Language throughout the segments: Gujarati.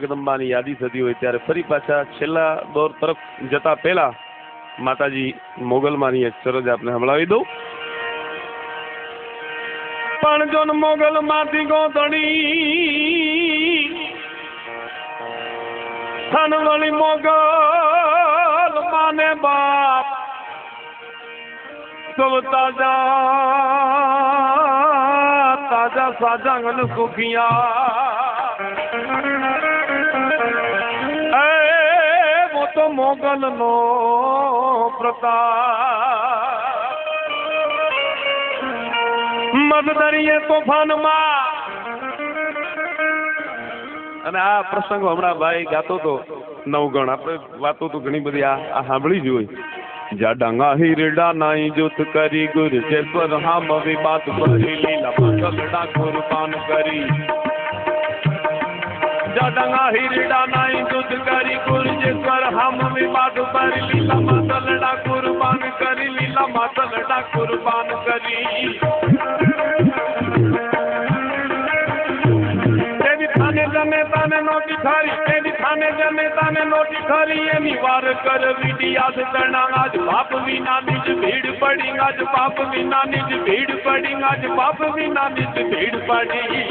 જગદંબાની યાદી થતી હોય ત્યારે ફરી પાછા છેલ્લા દોર તરફ જતા પહેલા માતાજી મોગલમાંની એક ચરજ આપને સંભળાવી દઉં. પણ જોન મોગલ માંથી ગોતણી થનવળી મોગલ માને બાપ સૌ તાજા તાજા સાજાંગન સુખિયા તો મોગલ નો પ્રતાપ મદદરીએ તોફાનમાં. અને આ પ્રસંગ હમણાં ભાઈ ગાતો તો નવગણ આપણે વાતો તો ઘણી બધી આ સાંભળી જ હોય. જાડાંગા હિરડા નાઈ જુત કરી ગુર જે પર હામ વિવાદ ભરી લીલા પગલડા કુરબાન કરી. જાડાંગા હિરડા નાઈ જુત કરી ગુર જે પર હામ વિવાદ ભરી લીલા માતલડા કુરબાન કરી. લીલા માતલડા કુરબાન કરી. જને તાને નોટી ખરી તેની થાને જને તાને નોટી ખરી એની વાર કર વીડી આજ તણા આજ બાપ વિના નિજ ભીડ પડી. આજ બાપ વિના નિજ ભીડ પડી. આજ બાપ વિના નિજ ભીડ પડી.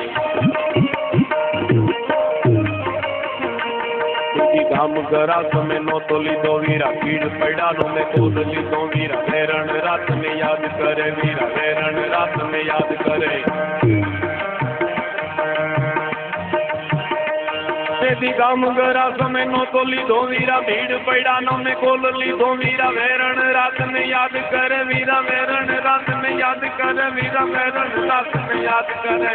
ધામ ગરા તમે નો તો લીધો વીરા ભીડ પડ્યા નો મેં ખોદ લીધો વીરા. વેરણ રાત ને યાદ કરે વીરા. વેરણ રાત ને યાદ કરે. ગામ ગરા તમે નો તો લીધો વીરા. ભીડ પડ્યા નો મેં કોલ લીધો વીરા. વેરણ રાત ને યાદ કરે વીરા. વેરણ રાત ને યાદ કરે વીરા. વેરણ રાત ને યાદ કરે.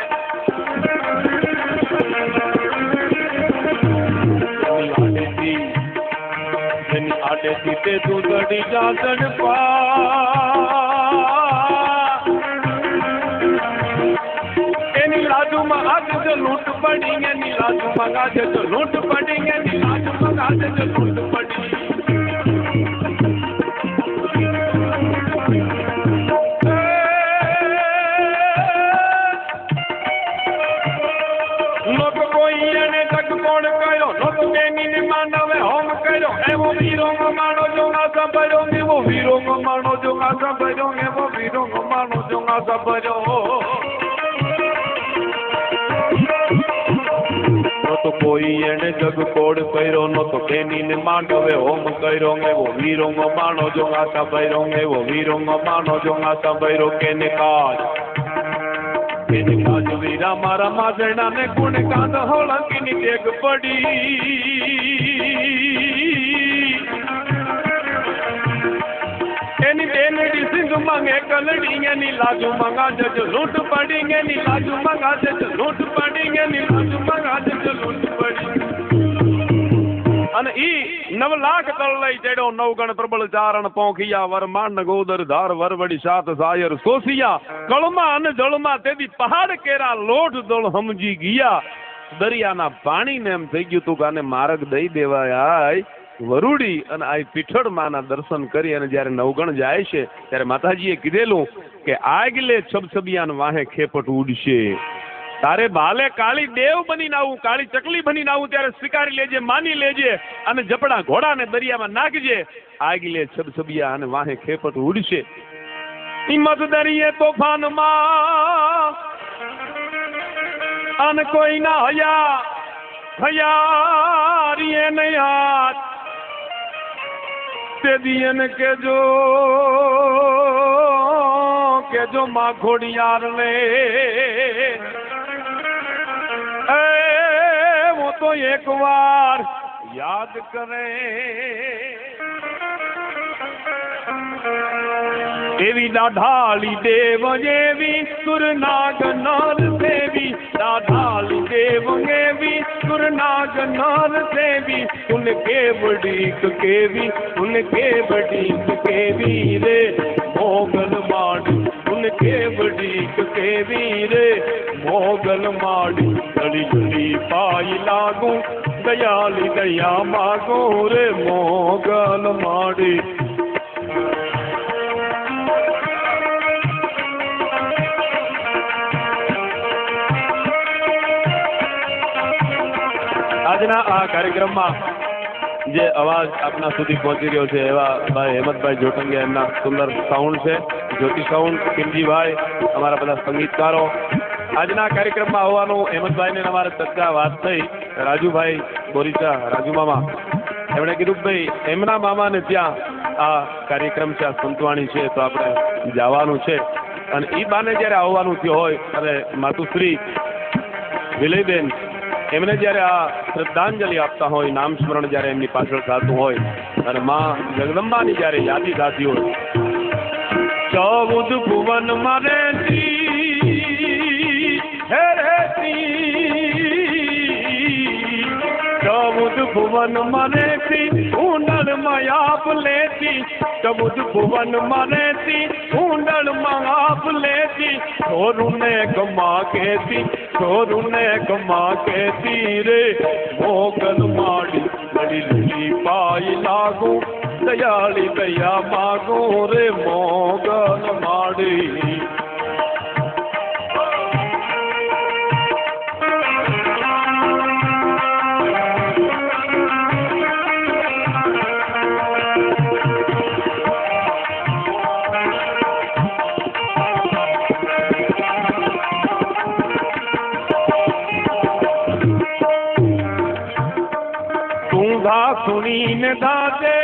જેની આડેથી તે તું દડી જા તડપા. એની લાજુમાં આજ જો લૂંટ પડી. એની લાજુમાં આજ જો લૂંટ પડી. એની લાજુમાં આજ જો લૂંટ પડી. લોક કોઈ એને જગ કોણ કર્યો. લોક બેની માનવે હોમ કર્યો. એવો વીરો માણો જો આ સાંભળ્યો. એવો વીરો માણો જો આ સાંભળ્યો. એવો વીરો માણો જો આ સાંભળ્યો. તો કોઈ એને જગ કોડ કર્યો નો તો કેની માંડવે હોમ કર્યો. એવો વીરો માણો જો આશા ભૈરો. એવો વીરો માણો જો આશા ભૈરો. કેને કાજ કેને કાજ વીરા મારા માજણા ને ગુણ કાંદ હોળંગીની ટેગ પડી. એની બેનડી સિંગ માંગે કલડી. એની લાજુ મંગા જજ લૂંટ પડી. એની લાજુ મંગા જજ લૂંટ પડી. એની લાજુ મંગા જજ લૂંટ પડી. અને ઈ 9 લાખ તળ લઈ ચડ્યો. નવગણ પ્રબળ ચારણ પોખિયા. વરમાન ગોદર ધાર વરવડી સાત સાયર સોસિયા. કળમાં અને જળમાં તેદી પહાડ કેરા લોઢ દોળ સમજી ગયા. દરિયાના પાણીને એમ થઈ ગયું તું કે આને માર્ગ દઈ દેવાય. વરુડી અને આ પીઠળ માના દર્શન કરી અને જયારે નવગણ જાય છે ત્યારે માતાજીએ કીધેલું કે આગલે છબછબિયાન વાહે ખેપટ ઉડશે. તારે ભાલે કાળી દેવ બનીને આવું, કાળી ચકલી બનીને આવું ત્યારે સ્વીકારી લેજે, માની લેજે અને જપડા ઘોડાને દરિયામાં નાખજે. આગલે છબછબિયા અને વાહે ખેપટ ઉડશે. હિંમત દરિયે તોફાનમાં અન કોઈ ના હયા હયારીએ નહીં હાથ. તે દિયન કેજો માં ઘોડિયાર ને वो तो एक बार याद करे. देवी दाढ़ाली देव जेवी सुरनाग नार देवी. दाढ़ाली देव गेवी सुरनाग नार देवी. उनके बड़ीक केवी उनके बड़ीक केवी रे मोगल माड़ी. उनके बड़ीक केवी रे मोगल माड़ी. गली गली पाई लागू दयाली दया मागो रे मोगल माड़ी. આજના આ કાર્યક્રમમાં જે અવાજ આપના સુધી પહોંચી રહ્યો છે એવા ભાઈ હેમંતભાઈ જોટંગિયા, એમના સુંદર સાઉન્ડ છે, જ્યોતિ સાઉન્ડ, કિમજીભાઈ, અમારા બધા સંગીતકારો. આજના કાર્યક્રમમાં આવવાનું હેમંતભાઈને અમારે ચર્ચા વાત થઈ. રાજુભાઈ બોરીચા, રાજુ મામા, એમણે કીધું કે ભાઈ એમના મામાને ત્યાં આ કાર્યક્રમ છે, આ સંતવાણી છે, તો આપણે જવાનું છે. અને એ બાને જ્યારે આવવાનું થયું હોય અને માતુશ્રી વિલયબેન એમને જ્યારે આ શ્રદ્ધાંજલિ આપતા હોય, નામ સ્મરણ જ્યારે એમની પાછળ થતું હોય અને માં જગદંબાની જ્યારે યાદી થતી હોય, 14 ભુવનમાં રહેતી હે રહેતી, 14 ભુવનમાં રહેતી ઊંડણમાં આપ લેતી, 14 ભુવનમાં રહેતી ઊંડણમાં આપ લેતી, છોરુને ગમા કહેતી, છોરુને ગમા કહેતી રે, મોગલ માડી બડી લીલી પાઈ લાગુ, દયાળી દયા માગો રે મોગલ માડી. સુણીને દાદે